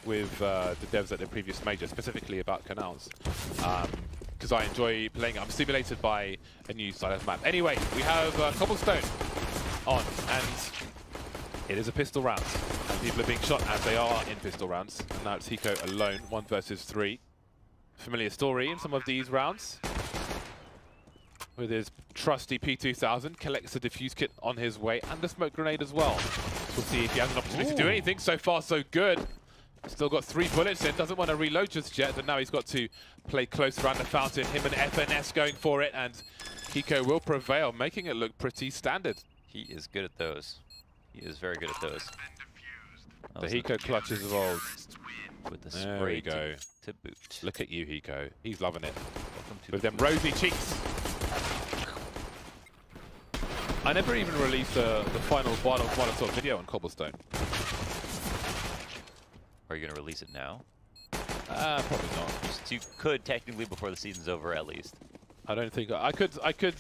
with the devs at their previous major, specifically about canals. Because I enjoy playing it. I'm stimulated by a new style of map. Anyway, we have Cobblestone on, and it is a pistol round. And people are being shot as they are in pistol rounds. And now it's Hiko alone, 1 versus 3. Familiar story in some of these rounds. With his trusty P2000, collects the defuse kit on his way, and the smoke grenade as well. We'll see if he has an opportunity to do anything. So far, so good. Still got 3 bullets in, doesn't want to reload just yet, but now he's got to play close around the fountain. Him and FNS going for it, and Hiko will prevail, making it look pretty standard. He is good at those. He is very good at those. The Hiko clutches of old. With the There spray we go. to boot. Look at you, Hiko. He's loving it. Welcome to With the them boot. rosy cheeks. I never even released the final Molotov video on Cobblestone. Are you going to release it now? Probably not. You could technically before the season's over at least. I don't think I could.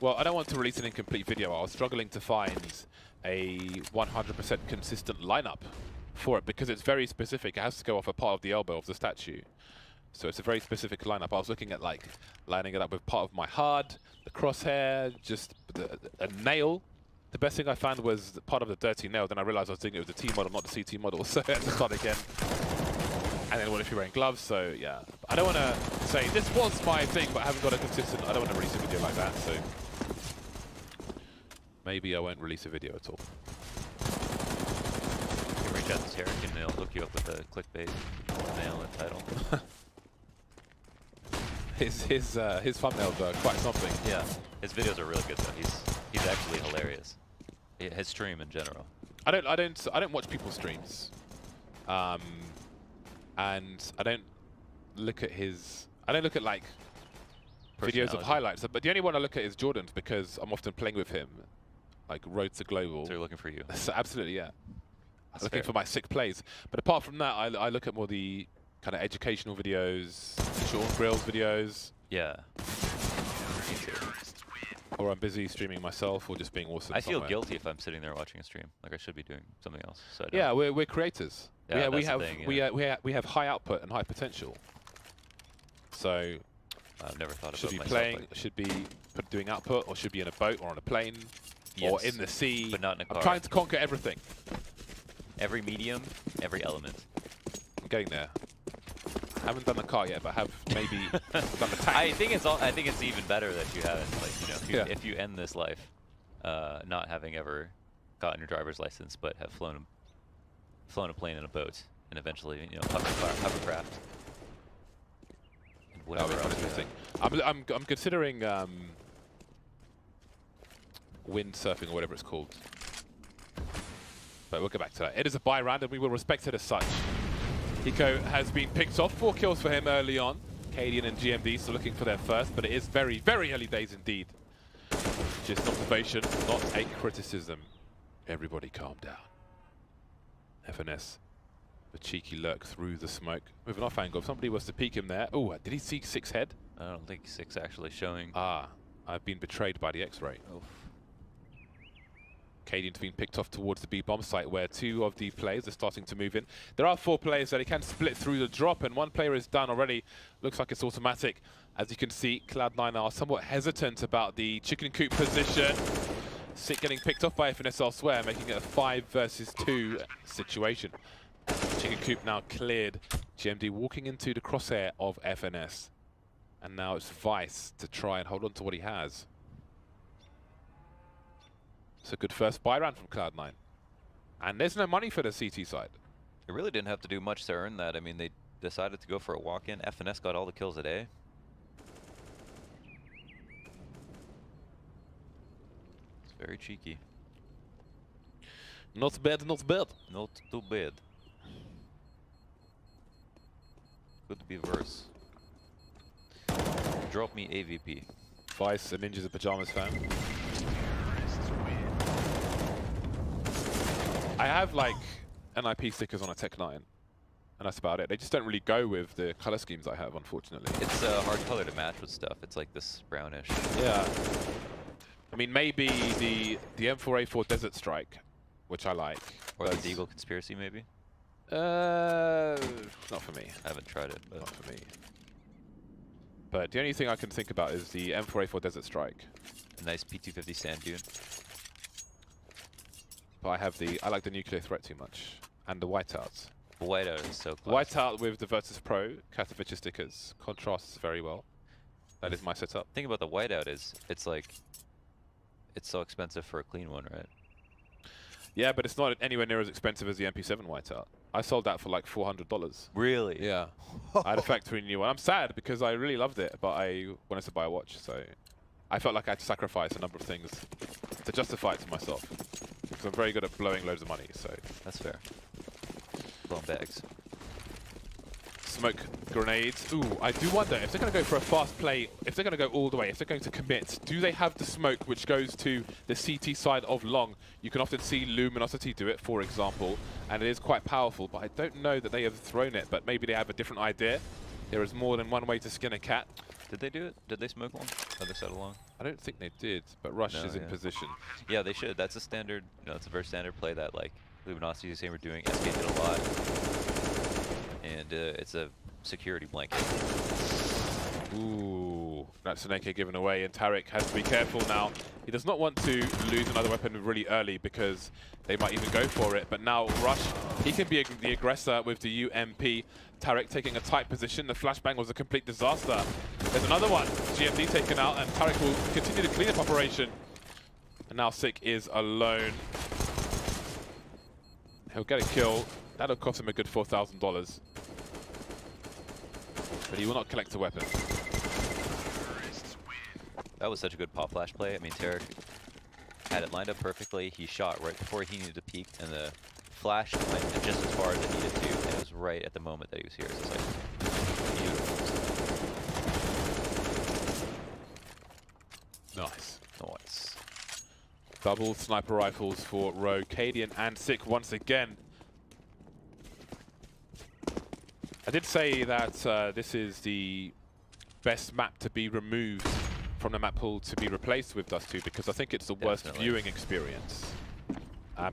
Well, I don't want to release an incomplete video. I was struggling to find a 100% consistent lineup for it because it's very specific. It has to go off a part of the elbow of the statue. So it's a very specific lineup. I was looking at like lining it up with part of my HUD, the crosshair, just a nail. The best thing I found was part of the dirty nail. Then I realized I was doing it with the T model, not the CT model. So I had to start again. And then what if you're wearing gloves? So yeah, I don't want to say this was my thing, but I haven't got a consistent. I don't want to release a video like that. So maybe I won't release a video at all. You can reach out to Tarek and they'll hook you up with a clickbait thumbnail and title. His thumbnails are quite something. Yeah, his videos are really good though. He's actually hilarious. His stream in general. I don't watch people's streams, and I don't look at like videos of highlights. But the only one I look at is Jordan's because I'm often playing with him, like Road to Global. So you're looking for you. So absolutely, yeah. That's Looking fair. for my sick plays. But apart from that, I look at more the kind of educational videos, Sean Grill's videos. Yeah. Me too. Or I'm busy streaming myself, or just being awesome. I feel somewhere. guilty if I'm sitting there watching a stream. Like I should be doing something else. So I don't. Yeah, we're creators. Yeah, we that's have the thing, yeah. we have high output and high potential. So I've never thought should about be myself playing, like that. should be doing output, or should be in a boat, or on a plane, or Yes, in the sea. but not in a car. I'm trying to conquer everything. Every medium, every element. I'm getting there. Haven't done the car yet, but have maybe done the tank. I think it's even better that you haven't. Like if you end this life, not having ever gotten your driver's license, but have flown a plane and a boat, and eventually hovercraft. And That whatever would be else. interesting. I'm considering windsurfing or whatever it's called. But we'll get back to that. It is a buy round, and we will respect it as such. Hiko has been picked off. 4 kills for him early on. Cadian and GMD still looking for their first, but it is very, very early days indeed. Just an observation, not a criticism. Everybody calm down. FNS, the cheeky lurk through the smoke. With an off angle, if somebody was to peek him there. Oh, did he see 6 head? I don't think 6 actually showing. Ah, I've been betrayed by the X-ray. Oof. Cadian's been picked off towards the B-bomb site where 2 of the players are starting to move in. There are 4 players that he can split through the drop, and 1 player is done already. Looks like it's automatic. As you can see, Cloud9 are somewhat hesitant about the chicken coop position. Sick getting picked off by FNS elsewhere, making it a 5 versus 2 situation. Chicken coop now cleared. GMD walking into the crosshair of FNS. And now it's Vice to try and hold on to what he has. It's a good first buy round from Cloud9. And there's no money for the CT side. They really didn't have to do much to earn that. I mean, they decided to go for a walk-in. FNS got all the kills at A. It's very cheeky. Not bad, not bad. Not too bad. Could be worse. Drop me AVP. Vice, a Ninjas in Pajamas fan. I have like NIP stickers on a Tech 9, and that's about it. They just don't really go with the color schemes I have, unfortunately. It's a hard color to match with stuff. It's like this brownish. Yeah. I mean, maybe the M4A4 Desert Strike, which I like. Or the Deagle Conspiracy, maybe? Not for me. I haven't tried it, but Not for me. But the only thing I can think about is the M4A4 Desert Strike. a nice P250 sand dune. But I like the nuclear threat too much. And the whiteouts. The whiteout is so classic. Whiteout with the Virtus Pro, Katowice stickers, contrasts very well. That is my setup. The thing about the whiteout is, it's like, it's so expensive for a clean one, right? Yeah, but it's not anywhere near as expensive as the MP7 whiteout. I sold that for like $400. Really? Yeah. I had a factory new one. I'm sad because I really loved it, but I wanted to buy a watch, so I felt like I had to sacrifice a number of things to justify it to myself. Because I'm very good at blowing loads of money, so. That's fair. Blown bags. Smoke grenades. Ooh, I do wonder if they're going to go for a fast play, if they're going to go all the way, if they're going to commit, do they have the smoke which goes to the CT side of long? You can often see Luminosity do it, for example, and it is quite powerful, but I don't know that they have thrown it, but maybe they have a different idea. There is more than one way to skin a cat. Did they do it? Did they smoke long? Other side of long? I don't think they did, but Rush is in position. Yeah, they should. That's a standard, it's a very standard play that, like, Luminosity is the same we're doing. SK did a lot. And it's a security blanket. Ooh, that's an AK given away, and Tarek has to be careful now. He does not want to lose another weapon really early because they might even go for it. But now Rush, he can be the aggressor with the UMP. Tarek taking a tight position. The flashbang was a complete disaster. There's another one. GMD taken out, and Tarek will continue the cleanup operation. And now Sick is alone. He'll get a kill. That'll cost him a good $4,000. But he will not collect a weapon. That was such a good pop flash play. I mean, Tarek had it lined up perfectly. He shot right before he needed to peek, and the flash went just as far as it needed to, and it was right at the moment that he was here. So it's like beautiful. Nice. Nice. Double sniper rifles for Rogue, Cadian and Sick once again. I did say that this is the best map to be removed from the map pool to be replaced with Dust 2 because I think it's the worst viewing experience.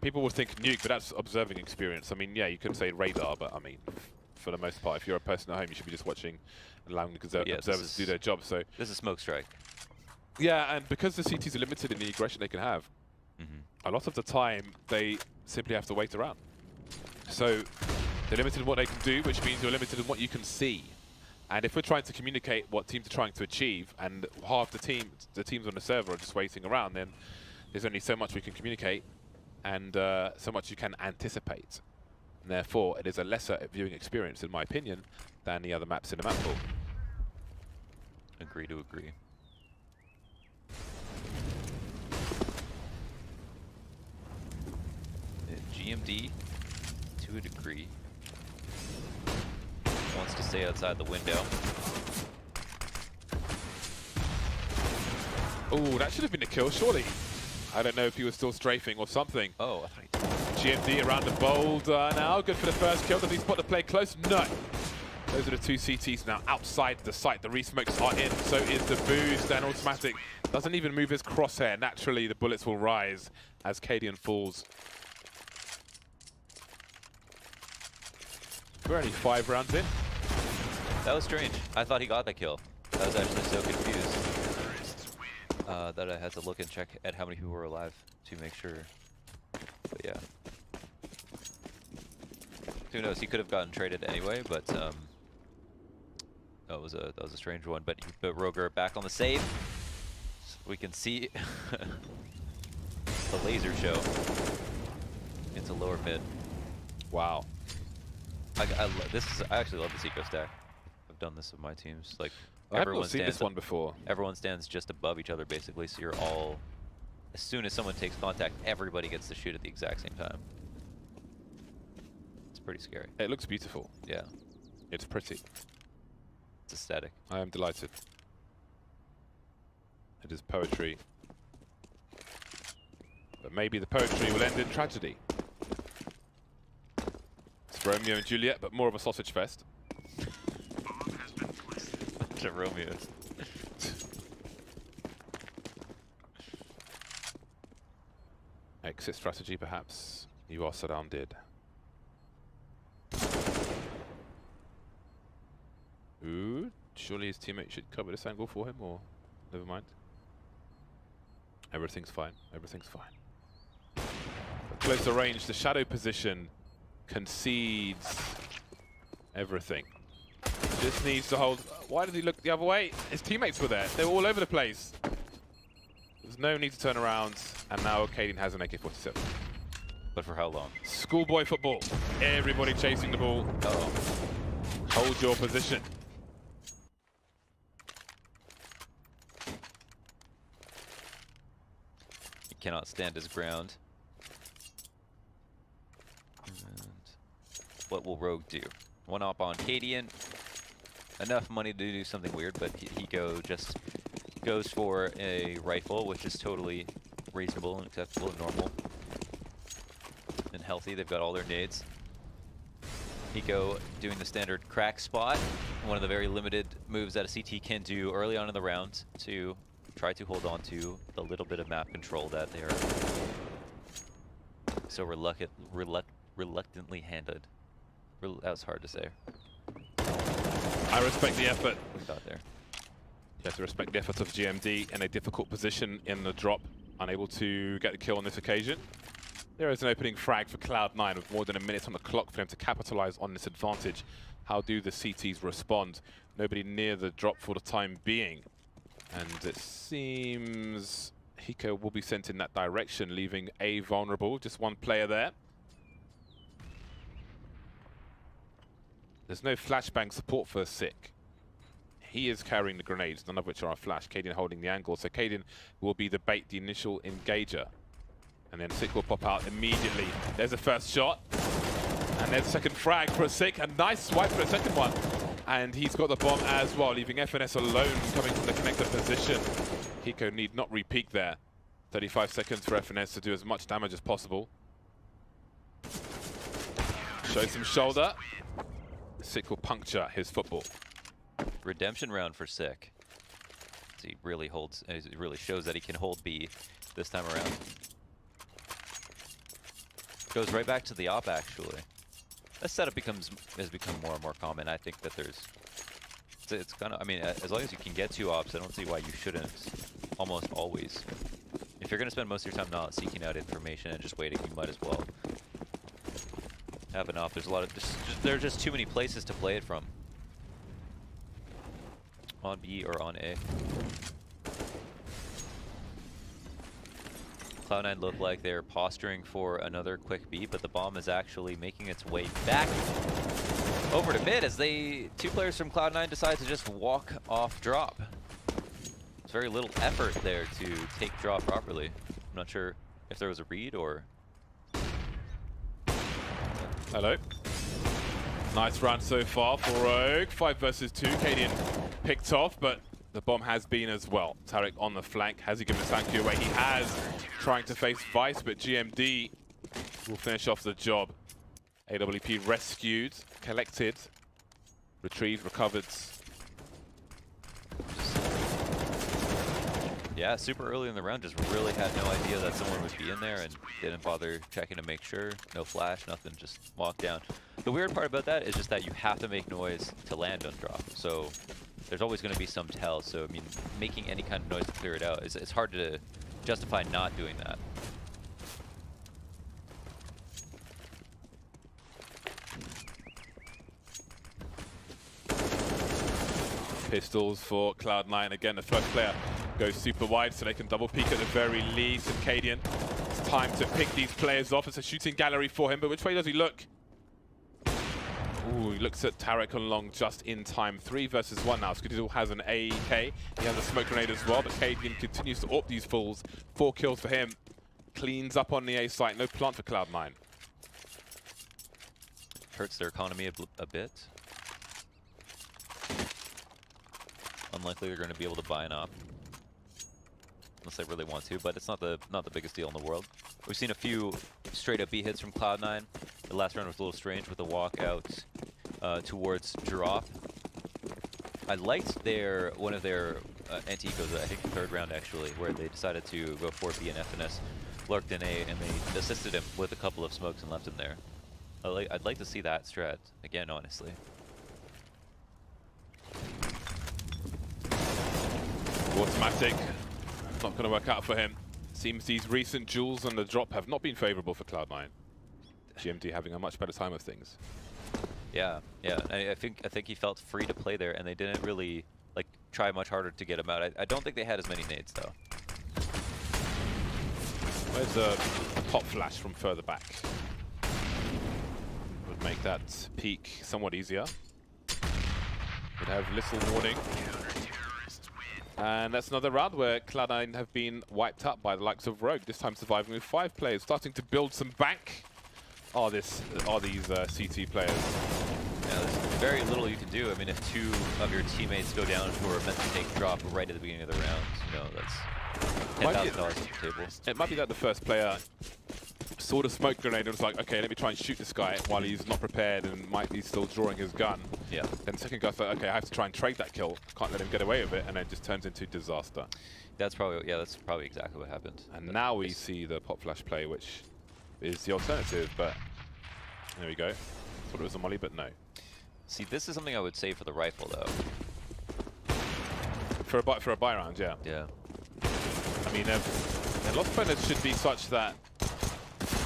People would think nuke, but that's observing experience. I mean, yeah, you could say radar, but I mean, for the most part, if you're a person at home, you should be just watching and allowing the observers to do their job. So this is Smoke Strike. Yeah, and because the CTs are limited in the aggression they can have, a lot of the time they simply have to wait around. So they're limited in what they can do, which means you're limited in what you can see. And if we're trying to communicate what teams are trying to achieve, and half the teams on the server are just waiting around, then there's only so much we can communicate, and so much you can anticipate. And therefore, it is a lesser viewing experience, in my opinion, than the other maps in the map pool. Agree to agree. GMD, to a degree, wants to stay outside the window. Oh, that should have been a kill, surely. I don't know if he was still strafing or something. Oh, I thought GMD around the boulder now. Good for the first kill. Does he spot the play close? No. Those are the two CTs now outside the site. The resmokes are in. So is the boost, and automatic doesn't even move his crosshair. Naturally, the bullets will rise as Cadian falls. We're only 5 rounds in. that was strange. I thought he got the kill. I was actually so confused that I had to look and check at how many people were alive to make sure. But yeah. Who knows? He could have gotten traded anyway, but that was a strange one. But Roger back on the save. So we can see the laser show into lower mid. Wow. I actually love this eco stack. I've done this with my teams. Like I haven't seen this one before. Everyone stands just above each other basically, so you're all. As soon as someone takes contact, everybody gets to shoot at the exact same time. It's pretty scary. It looks beautiful. Yeah. It's pretty. It's aesthetic. I am delighted. It is poetry. But maybe the poetry will end in tragedy. It's Romeo and Juliet, but more of a sausage fest. Bunch of Romeos. Exit strategy, perhaps. You are surrounded. Surely his teammate should cover this angle for him, or never mind. Everything's fine. Everything's fine. Closer range, the shadow position concedes everything. Just needs to hold. Why did he look the other way? His teammates were there. They were all over the place. There's no need to turn around, and now Cadian has an AK-47. But for how long? Schoolboy football. Everybody chasing the ball. Uh-oh. Hold your position. He cannot stand his ground. And what will Rogue do? One up on Cadian. Enough money to do something weird, but Hiko just goes for a rifle, which is totally reasonable and acceptable and normal. And healthy, they've got all their nades. Hiko doing the standard crack spot, one of the very limited moves that a CT can do early on in the round to try to hold on to the little bit of map control that they are so reluctantly handed. That was hard to say. I respect the effort. We got there. You have to respect the effort of GMD in a difficult position in the drop, unable to get the kill on this occasion. There is an opening frag for Cloud9 with more than a minute on the clock for them to capitalize on this advantage. How do the CTs respond? Nobody near the drop for the time being. And it seems Hiko will be sent in that direction, leaving A vulnerable. Just one player there. There's no flashbang support for Sick. He is carrying the grenades, none of which are a flash. Cadian holding the angle, so Cadian will be the bait, the initial engager. And then Sick will pop out immediately. There's the first shot. And there's a second frag for a Sick. A nice swipe for a second one. And he's got the bomb as well, leaving FNS alone coming from the connector position. Hiko need not re-peek there. 35 seconds for FNS to do as much damage as possible. Show some shoulder. Sick will puncture his football. Redemption round for Sick. So he really holds, it really shows that he can hold B this time around. Goes right back to the op, actually. This setup has become more and more common. I think that it's kind of, I mean, as long as you can get 2 ops, I don't see why you shouldn't almost always. If you're going to spend most of your time not seeking out information and just waiting, you might as well have an op. There's a lot of, there are just too many places to play it from. On B or on A. Cloud9 look like they're posturing for another quick B, but the bomb is actually making its way back over to mid as 2 players from Cloud9 decide to just walk off drop. It's very little effort there to take drop properly. I'm not sure if there was a read or... Hello. Nice run so far for Rogue. 5 versus 2. Cadian picked off, but the bomb has been as well. Tarek on the flank. Has he given Sankey away? He has. Trying to face Vice, but GMD will finish off the job. AWP rescued, collected, retrieved, recovered. Yeah, super early in the round, just really had no idea that someone would be in there and didn't bother checking to make sure. No flash, nothing, just walk down. The weird part about that is just that you have to make noise to land on drop. So there's always going to be some tell. So, I mean, making any kind of noise to clear it out, it's hard to justify not doing that. Pistols for Cloud9. Again, the first player goes super wide so they can double peek at the very least. And Cadian, it's time to pick these players off. It's a shooting gallery for him, but which way does he look? Ooh, he looks at Tarek along just in time. 3 versus 1 now. Skudizal has an AEK. He has a smoke grenade as well, but Cadian continues to AWP these fools. 4 kills for him. Cleans up on the A site. No plant for Cloud9. Hurts their economy a bit. Unlikely they're going to be able to buy an op. Unless they really want to, but it's not the biggest deal in the world. We've seen a few straight up B hits from Cloud9. The last round was a little strange with the walkout towards drop. I liked one of their anti-ecos, I think the 3rd round actually, where they decided to go for B and FNS lurked in A and they assisted him with a couple of smokes and left him there. I'd like to see that strat again, honestly. Automatic, not going to work out for him. Seems these recent duels and the drop have not been favorable for Cloud9. GMD having a much better time of things. Yeah, yeah. I think he felt free to play there, and they didn't really like try much harder to get him out. I don't think they had as many nades though. Where's a pop flash from further back? Would make that peak somewhat easier. Would have little warning. And that's another round where Cloud9 have been wiped up by the likes of Rogue, this time surviving with 5 players, starting to build some bank. Are these CT players? Yeah, there's very little you can do. I mean, if 2 of your teammates go down who are meant to take drop right at the beginning of the round, you know, that's $10,000 off the table. It might be that the first player saw the smoke grenade and was like, okay, let me try and shoot this guy while he's not prepared and might be still drawing his gun. Yeah. Then the second guy's like, okay, I have to try and trade that kill. Can't let him get away with it, and then it just turns into disaster. That's probably exactly what happened. And now we see the pop flash play, which is the alternative, but there we go. Thought it was a molly, but no. See, this is something I would say for the rifle, though. For a buy round, yeah. Yeah. I mean, the loss bonus should be such that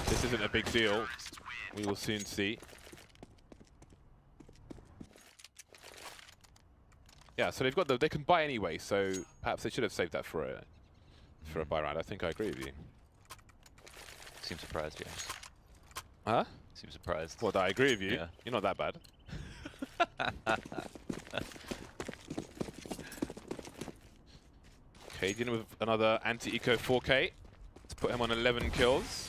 this isn't a big deal. We will soon see. Yeah, so they've got they can buy anyway, so perhaps they should have saved that for a buy round. I think I agree with you. Seem surprised, James. Huh? Seem surprised. Well, I agree with you. Yeah. You're not that bad. Cadian with another anti-eco 4K. Let's put him on 11 kills.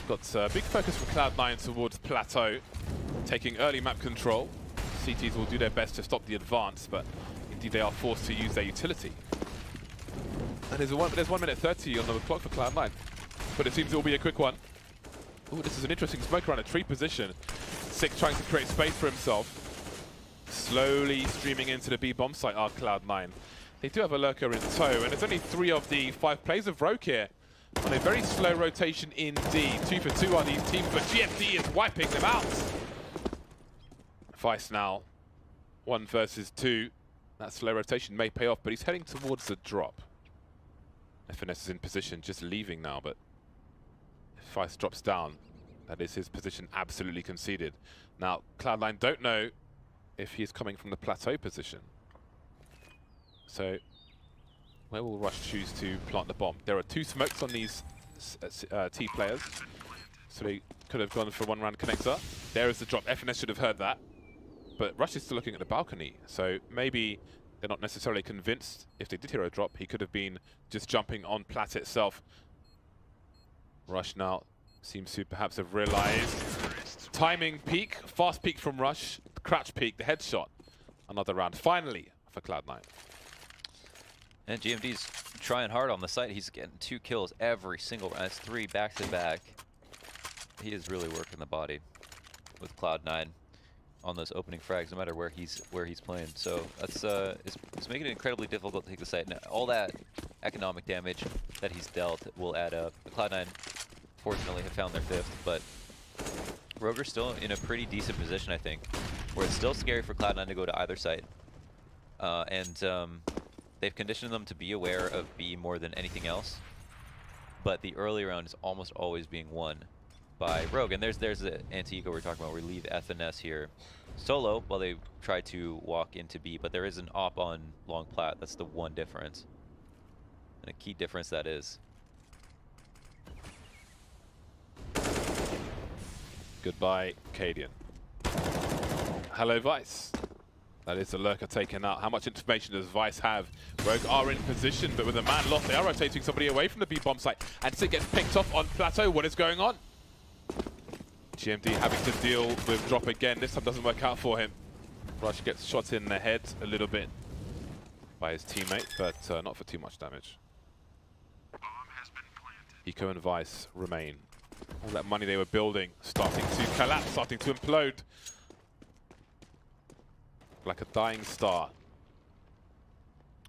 Got a big focus from Cloud9 towards Plateau, taking early map control. CTs will do their best to stop the advance, but indeed they are forced to use their utility. And there's 1 minute 30 on the clock for Cloud9, but it seems it will be a quick one. Ooh, this is an interesting smoke around a tree position. Six trying to create space for himself. Slowly streaming into the B bomb site are Cloud9. They do have a lurker in tow, and there's only 3 of the 5 players of Rogue here on a very slow rotation indeed. 2 for 2 on these teams, but GMD is wiping them out. Vice now, 1 versus 2. That slow rotation may pay off, but he's heading towards the drop. FNS is in position, just leaving now, but if Vice drops down, that is his position absolutely conceded. Now, Cloud9 don't know if he is coming from the plateau position. So, where will Rush choose to plant the bomb? There are 2 smokes on these T players, so they could have gone for 1 round connector. There is the drop. FNS should have heard that, but Rush is still looking at the balcony, so maybe they're not necessarily convinced. If they did hear a drop, he could have been just jumping on plat itself. Rush now seems to perhaps have realized. Timing peak, fast peak from Rush, crouch peak, the headshot. Another round, finally, for Cloud9. And GMD's trying hard on the site. He's getting 2 kills every single round. It's 3 back to back. He is really working the body with Cloud9 on those opening frags, no matter where he's playing. So that's it's making it incredibly difficult to take the site. Now, all that economic damage that he's dealt will add up. Cloud9 fortunately have found their 5th, but Rogue's still in a pretty decent position, I think, where it's still scary for Cloud9 to go to either site. They've conditioned them to be aware of B more than anything else, but the early round is almost always being won by Rogue. And there's the anti-eco we're talking about. We leave FNS here solo while they try to walk into B, but there is an op on long plat. That's the one difference, and a key difference that is. Goodbye, Cadian. Hello, Vice. That is the lurker taken out. How much information does Vice have? Rogue are in position, but with a man lost, they are rotating somebody away from the B-bomb site. And Sid gets picked off on Plateau. What is going on? GMD having to deal with drop again. This time doesn't work out for him. Rush gets shot in the head a little bit by his teammate, but not for too much damage. Eco and Vice remain. All that money they were building starting to collapse, starting to implode. Like a dying star.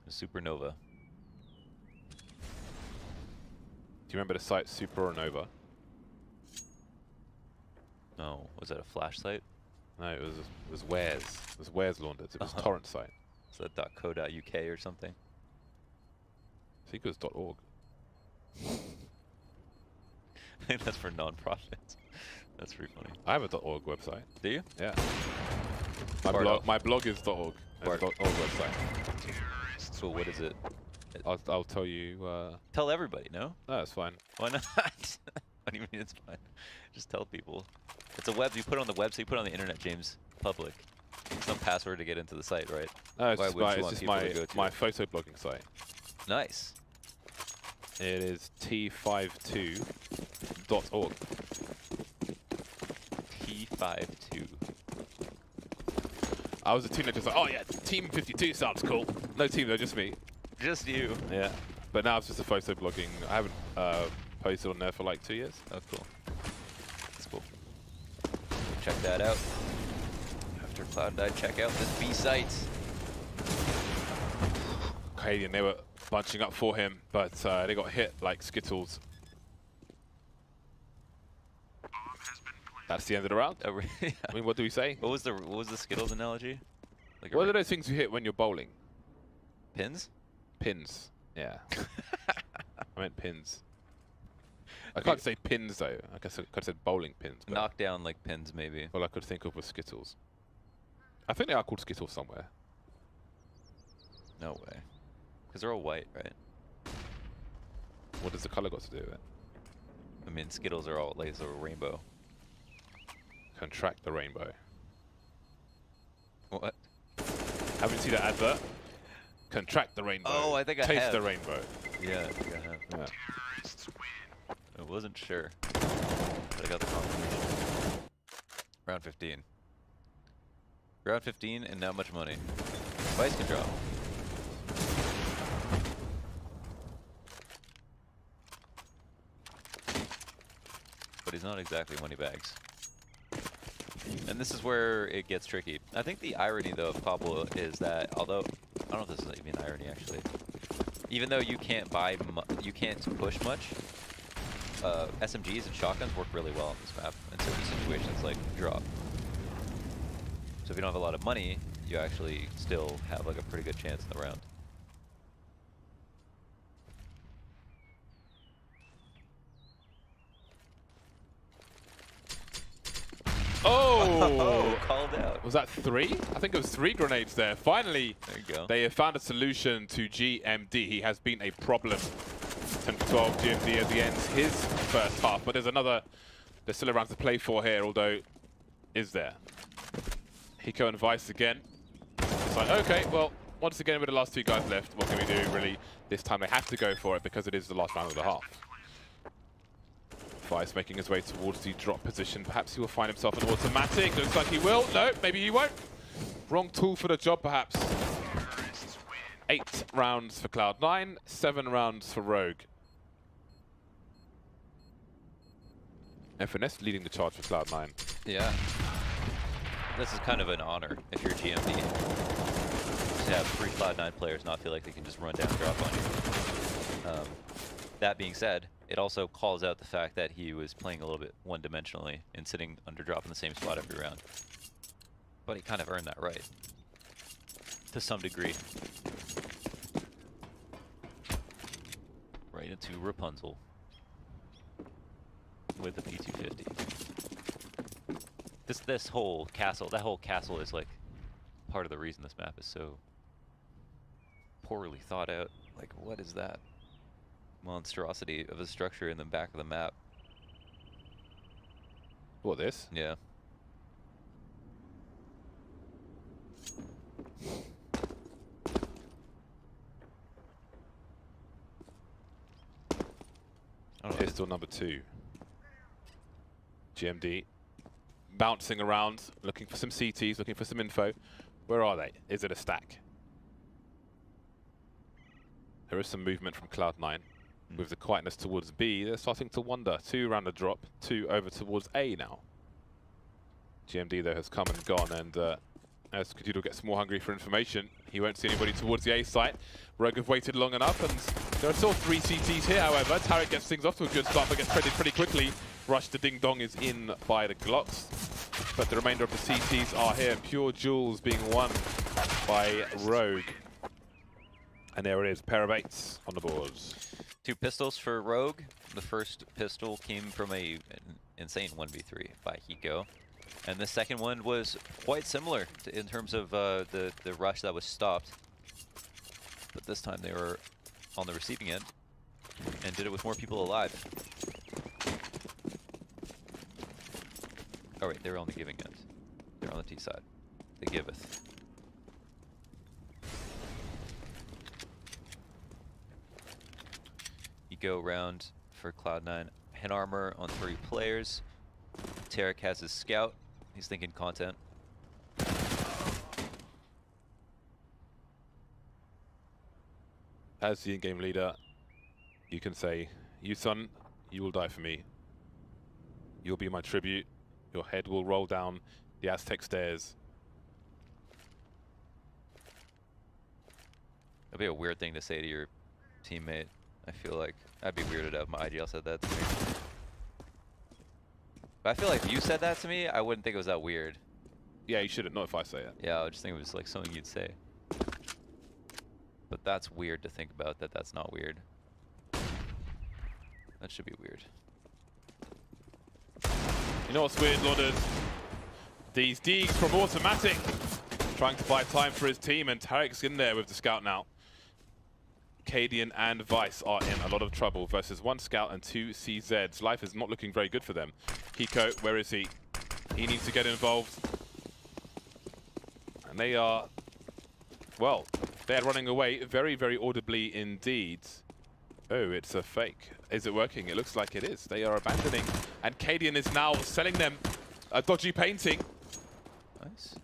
A supernova. Do you remember the site Supernova? No, was that a flash site? No, it was Wares. It was Wares Laundered. It was torrent site. So .co.uk or something. I think it was .org. I think that's for non-profits. That's pretty funny. I have a .org website. Do you? Yeah. Bart My blog is .org. It's a .org website. So what is it? I'll tell you. Tell everybody, no? No, it's fine. Why not? What do you mean it's fine? Just tell people. It's a web. You put it on the website. You put it on the internet, James. Public. Some password to get into the site, right? No, it's Why just would you want people to go to my it? photo blogging site. Nice. It is t52.org. T52. I was a teenager, like, oh yeah, Team 52 sounds cool. No team though, just me. Just you. Yeah. But now it's just a photo blogging. I haven't posted on there for like 2 years. Oh, cool. That's cool. Check that out. After Cloud9, check out this B site. Canadian, they were bunching up for him, but they got hit like Skittles. That's the end of the round. Oh, really? Yeah. I mean, what do we say? What was the Skittles analogy? Like What are those things you hit when you're bowling? pins? Pins. Yeah. I meant pins. I can't say pins though. I guess I could have said bowling pins. But Knock down like pins, maybe. all I could think of was Skittles. I think they are called Skittles somewhere. No way. Because they're all white, right? What does the color got to do with it? I mean, Skittles are all like a rainbow. Contract the rainbow. What? Haven't you seen that advert? Contract the rainbow. Oh, I think I Taste have. the rainbow. Yeah, I think I have. Yeah. I wasn't sure. But I got the confirmation. Round 15. Round 15 and not much money. Vice can drop. But he's not exactly money bags. And this is where it gets tricky. I think the irony, though, of Cobble is that, although I don't know if this is even irony, actually. Even though you can't you can't push much, SMGs and shotguns work really well on this map in certain situations, like drop. So if you don't have a lot of money, you actually still have like a pretty good chance in the round. Oh! Called out. Was that 3? I think it was 3 grenades there. Finally, There you go. they have found a solution to GMD. He has been a problem. 10-12 GMD as he ends his first half. But there's still a round to play for here, although, is there? Hiko and Vice again. It's like, okay, well, once again with the last 2 guys left, what can we do, really? This time they have to go for it because it is the last round of the half. Vice making his way towards the drop position. Perhaps he will find himself an automatic. Looks like he will. No, maybe he won't. Wrong tool for the job, perhaps. 8 rounds for Cloud9, 7 rounds for Rogue. FNS leading the charge for Cloud9. Yeah. This is kind of an honor if you're GMD. To have 3 Cloud9 players not feel like they can just run down and drop on you. That being said, it also calls out the fact that he was playing a little bit one-dimensionally and sitting under drop in the same spot every round. But he kind of earned that right. To some degree. Right into Rapunzel. With the P250. This whole castle, that whole castle is like part of the reason this map is so poorly thought out. Like, what is that monstrosity of a structure in the back of the map? What, this? Yeah. Pistol number 2. GMD bouncing around, looking for some CTs, looking for some info. Where are they? Is it a stack? There is some movement from Cloud9. With the quietness towards B, they're starting to wonder. 2 around the drop, 2 over towards A now. GMD though has come and gone, and as Kajudo gets more hungry for information, he won't see anybody towards the A site. Rogue have waited long enough, and there are still 3 CTs here, however. Tarek gets things off to a good start, but gets traded pretty quickly. Rush to Ding Dong is in by the Glocks. but the remainder of the CTs are here. Pure Jewels being won by Rogue. And there it is, pair of 8s on the boards. 2 pistols for Rogue. The first pistol came from an insane 1v3 by Hiko. And the second one was quite similar in terms of the rush that was stopped. But this time they were on the receiving end and did it with more people alive. Oh wait, they were on the giving end. They're on the T side. The giveth. Go round for Cloud9. Hen armor on 3 players. Tarek has his scout. He's thinking content. As the in-game leader, you can say, "You son, you will die for me. You'll be my tribute. Your head will roll down the Aztec stairs." That'd be a weird thing to say to your teammate. I feel like I'd be weirded out if my IGL said that to me. But I feel like if you said that to me, I wouldn't think it was that weird. Yeah, you shouldn't. Not if I say it. Yeah, I would just think it was like something you'd say. But that's weird to think about, that that's not weird. That should be weird. You know what's weird, Lauders? These Deegs from Automatic trying to buy time for his team, and Tarek's in there with the scout now. Cadian and Vice are in a lot of trouble versus 1 scout and 2 CZs. Life is not looking very good for them. Hiko, where is he? He needs to get involved. And they are, well, they're running away very, very audibly indeed. Oh, it's a fake. Is it working? It looks like it is. They are abandoning. And Cadian is now selling them a dodgy painting. Nice.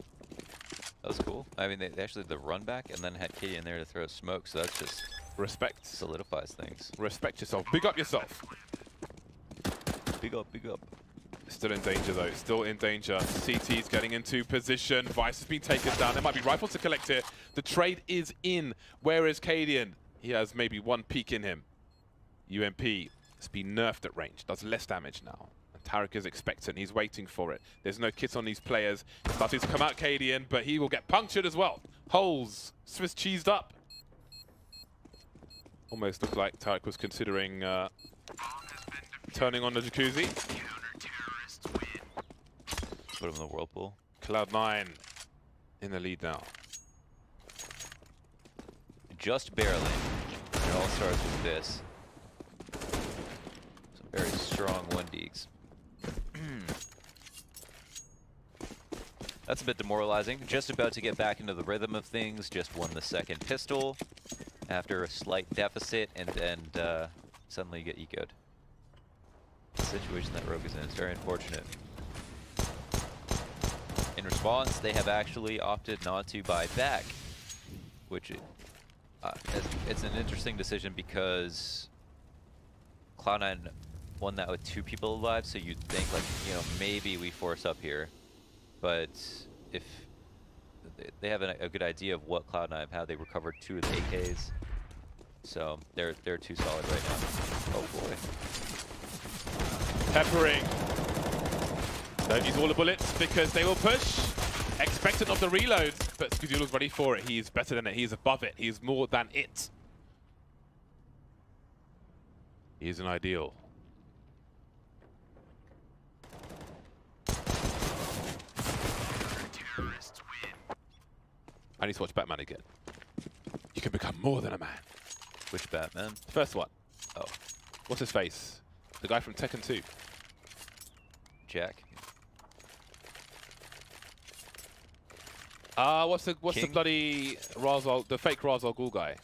That was cool. I mean, they actually did the run back and then had Cadian there to throw smoke, so that's just... Respect. Solidifies things. Respect yourself. Big up yourself. Big up, big up. Still in danger though. Still in danger. CT's getting into position. Vice has been taken down. There might be rifles to collect here. The trade is in. Where is Cadian? He has maybe 1 peek in him. UMP has been nerfed at range. Does less damage now. And Tarek is expectant. He's waiting for it. There's no kit on these players. Starting to come out Cadian, but he will get punctured as well. Holes. Swiss cheesed up. Almost looked like Tarek was considering turning on the jacuzzi. Put him in the whirlpool. Cloud9 in the lead now. Just barely. It all starts with this. Some very strong 1Ds. That's a bit demoralizing. Just about to get back into the rhythm of things. Just won the 2nd pistol after a slight deficit, and suddenly you get ecoed. The situation that Rogue is in is very unfortunate. In response, they have actually opted not to buy back, which it's an interesting decision because Cloud9 won that with 2 people alive, so you'd think, like, you know, maybe we force up here. But if they have a good idea of what Cloud9 have had, they recovered 2 of the AKs, so they're too solid right now. Oh boy. Peppering. Don't use all the bullets because they will push. Expectant of the reload, but Skuzula's ready for it. He's better than it. He's above it. He's more than it. He's an ideal. I need to watch Batman again. You can become more than a man. Which Batman? The first one. Oh. What's his face? The guy from Tekken 2. Jack. What's the bloody Ra's the fake Ra's al Ghul guy?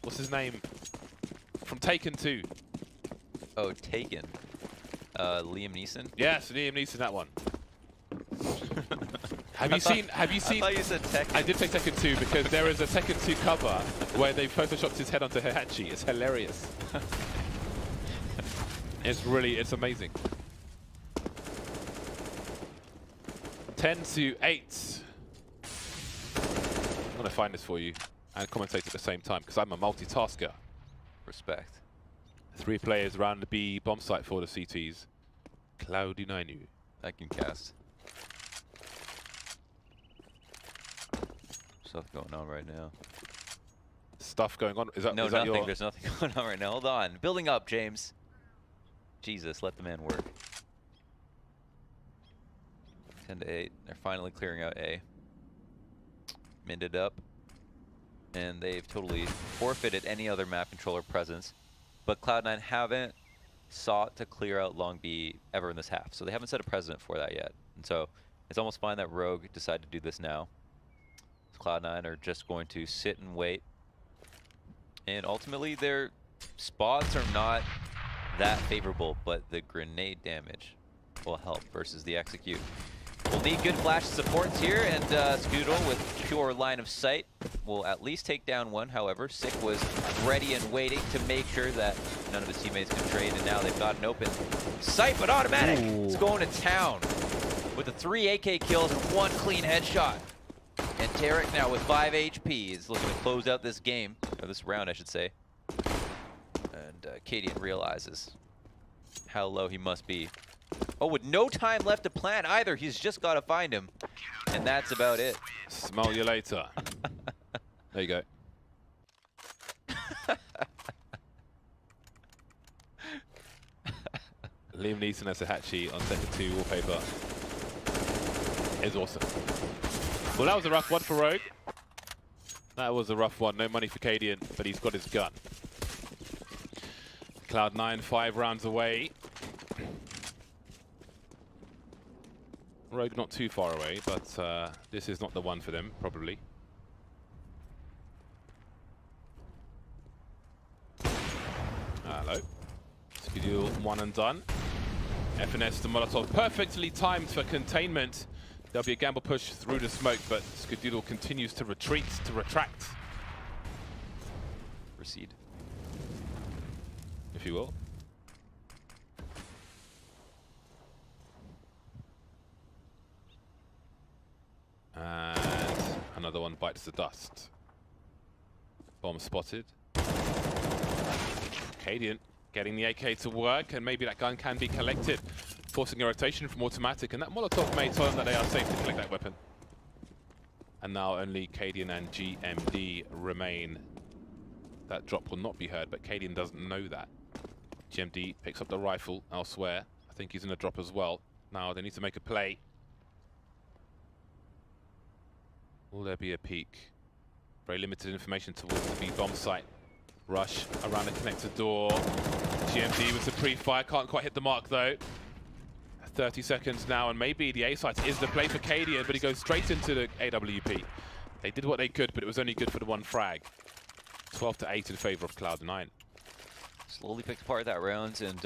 What's his name? From Taken 2. Oh, Taken. Liam Neeson? Yes, Liam Neeson, that one. Have you seen? I thought you said Tekken. I did say Tekken 2 because there is a Tekken 2 cover where they photoshopped his head onto Heihachi. It's hilarious. It's amazing. 10-8. I'm gonna find this for you and commentate at the same time because I'm a multitasker. Respect. 3 players around the B bomb site for the CTs. Cloud9. I can cast. Stuff going on right now. Stuff going on. Is that No, is that nothing. your... There's nothing going on right now. Hold on. Building up, James. Jesus, let the man work. 10 to 8. They're finally clearing out A. Minded up. And they've totally forfeited any other map controller presence. But Cloud9 haven't sought to clear out long B ever in this half. So they haven't set a precedent for that yet. And so it's almost fine that Rogue decided to do this now. Cloud9 are just going to sit and wait. And ultimately their spots are not that favorable, but the grenade damage will help versus the execute. We'll need good flash supports here, and Scoodle with pure line of sight will at least take down one. However, Sick was ready and waiting to make sure that none of his teammates can trade, and now they've got an open sight, but automatic. Ooh. It's going to town with the 3 AK kills and 1 clean headshot. And Tarek now with 5 HP is looking to close out this game, or this round I should say. And Cadian realizes how low he must be. Oh, with no time left to plan either, he's just got to find him. And that's about it. Smell you later. There you go. Liam Neeson as a Hachi on Sector 2 wallpaper is awesome. Well, that was a rough one for Rogue. That was a rough one. No money for Cadian, but he's got his gun. Cloud9 5 rounds away. Rogue not too far away, but this is not the one for them, probably. Hello. Skidule one and done. FNS the Molotov perfectly timed for containment. There'll be a gamble push through the smoke, but Skadoodle continues to retreat, to retract. Recede. If you will. And another one bites the dust. Bomb spotted. Cadian getting the AK to work, and maybe that gun can be collected, forcing a rotation from automatic, and that Molotov may tell them that they are safe to collect that weapon. And now only Cadian and GMD remain. That drop will not be heard, but Cadian doesn't know that. GMD picks up the rifle elsewhere. I think he's in a drop as well. Now they need to make a play. Will there be a peek? Very limited information towards the B bomb site. Rush around the connector door. GMD with the pre-fire, can't quite hit the mark though. 30 seconds now, and maybe the A site is the play for Cadian, but he goes straight into the AWP. They did what they could, but it was only good for the one frag. 12 to 8 in favor of Cloud9. Slowly picked apart that round, and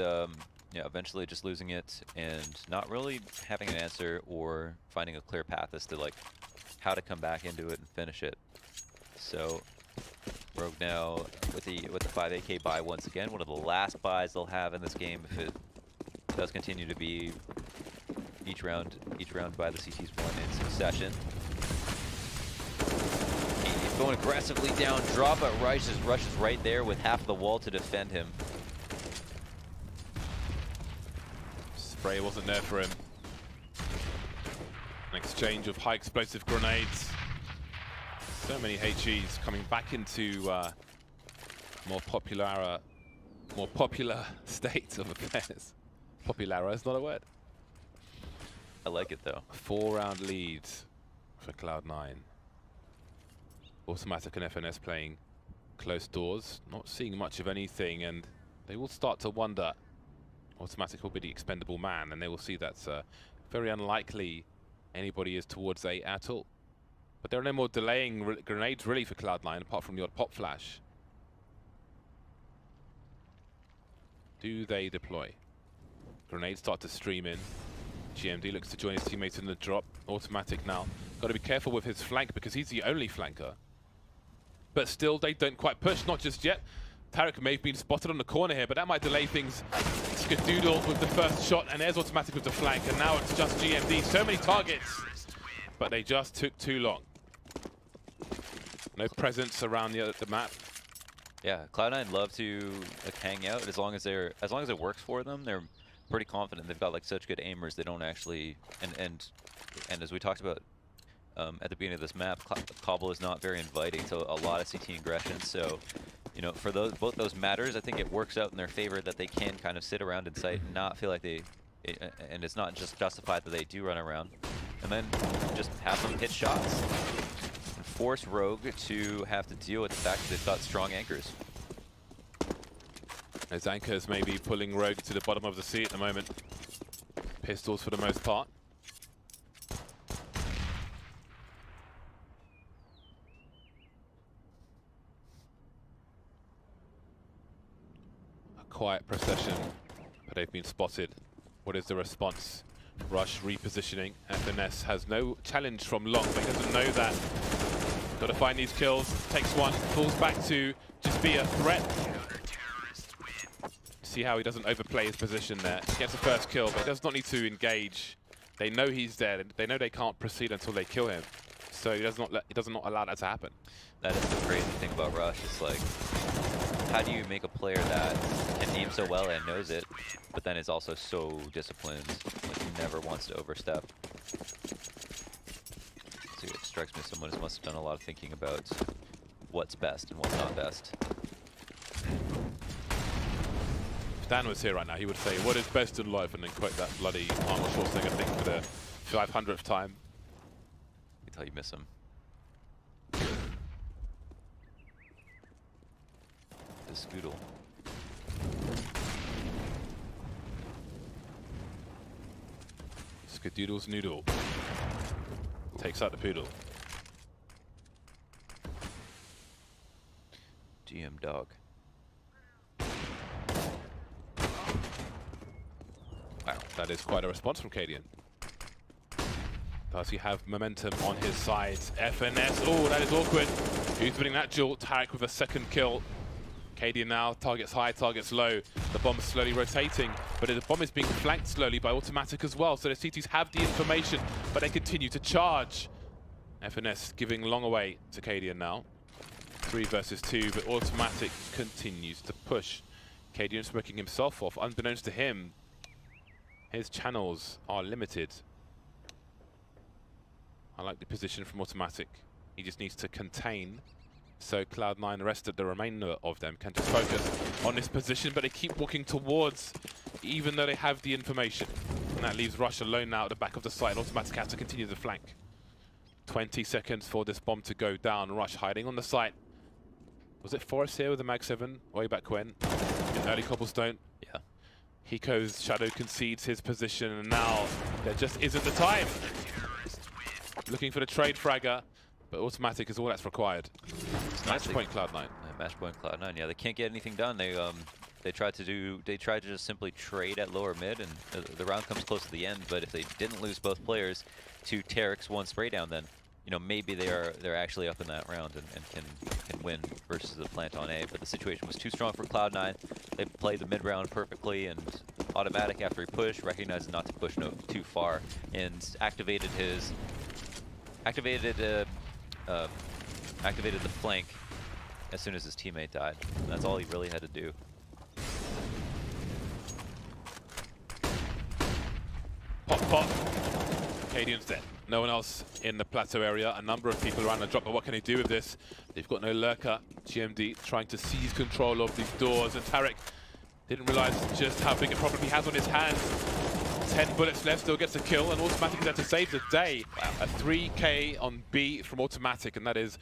yeah, eventually just losing it and not really having an answer or finding a clear path as to like how to come back into it and finish it. So Rogue now with the 5 AK buy once again, one of the last buys they'll have in this game if it does continue to be each round by the CT's one in succession. He's going aggressively down, drop, but Rush is right there with half of the wall to defend him. Spray wasn't there for him. An exchange of high explosive grenades. So many HEs coming back into more popular state of affairs. Populara is not a word. I like it though. 4-round lead for Cloud9. Automatic and FNS playing close doors, not seeing much of anything, and they will start to wonder. Automatic will be the expendable man, and they will see that's very unlikely anybody is towards A at all. But there are no more delaying grenades really for Cloud9, apart from the odd pop flash. Do they deploy? Grenades start to stream in. GMD looks to join his teammates in the drop. Automatic now. Got to be careful with his flank because he's the only flanker. But still, they don't quite push, not just yet. Tarek may have been spotted on the corner here, but that might delay things. Skadoodle with the first shot, and there's Automatic with the flank, and now it's just GMD. So many targets, but they just took too long. No presence around the map. Yeah, Cloud9 love to like hang out as long as it works for them. They're pretty confident. They've got like such good aimers. They don't actually and as we talked about at the beginning of this map, Cobble is not very inviting to a lot of CT aggression. So, you know, for both those matters, I think it works out in their favor that they can kind of sit around in sight and not feel like and it's not just justified that they do run around, and then just have them hit shots and force Rogue to have to deal with the fact that they've got strong anchors. As anchors maybe pulling Rogue to the bottom of the sea at the moment. Pistols for the most part. A quiet procession, but they've been spotted. What is the response? Rush repositioning. FNS has no challenge from long, but he doesn't know that. Got to find these kills. Takes one, falls back to just be a threat. See how he doesn't overplay his position there. He gets the first kill, but he does not need to engage. They know he's dead. They know they can't proceed until they kill him. So he does not allow that to happen. That is the crazy thing about Rush. It's like, how do you make a player that can aim so well and knows it, but then is also so disciplined, like he never wants to overstep? So it strikes me as someone who must have done a lot of thinking about what's best and what's not best. If Dan was here right now, he would say, "What is best in life?" and then quote that bloody Arnold Schwarzenegger thing for the 500th time. Until you miss him. The Scoodle. Skadoodle's noodle. Takes out the poodle. GM dog. Wow, that is quite a response from Cadian. Does he have momentum on his side? FNS, oh, that is awkward. Who's winning that duel? Tarek with a second kill. Cadian now, targets high, targets low. The bomb is slowly rotating, but the bomb is being flanked slowly by Automatic as well, so the CTs have the information, but they continue to charge. FNS giving long away to Cadian now. 3 versus 2, but Automatic continues to push. Cadian smoking himself off. Unbeknownst to him, his channels are limited. I like the position from Automatic. He just needs to contain, so Cloud9, the rest of the remainder of them, can just focus on this position, but they keep walking towards, even though they have the information. And that leaves Rush alone now at the back of the site, and Automatic has to continue the flank. 20 seconds for this bomb to go down. Rush hiding on the site. Was it Forrest here with the Mag 7 way back when? In early Cobblestone? Yeah. Hiko's Shadow concedes his position, and now there just isn't the time. Looking for the trade fragger, but Automatic is all that's required. Match point Cloud9. Yeah, match point Cloud9. Yeah, they can't get anything done. They tried to just simply trade at lower mid, and the round comes close to the end. But if they didn't lose both players to Tarek's one spray down, then you know maybe they're actually up in that round and can win versus the plant on A. But the situation was too strong for Cloud9. They played the mid round perfectly, and Automatic after he pushed recognized not to push too far and activated the flank as soon as his teammate died. And that's all he really had to do. Pop, pop. Cadian's dead. No one else in the plateau area. A number of people around the drop, but what can they do with this? They've got no lurker. GMD trying to seize control of these doors, and Tarek didn't realize just how big a problem he has on his hands. 10 bullets left, still gets a kill, and Automatic is there to save the day. Wow. A 3K on B from Automatic, and that is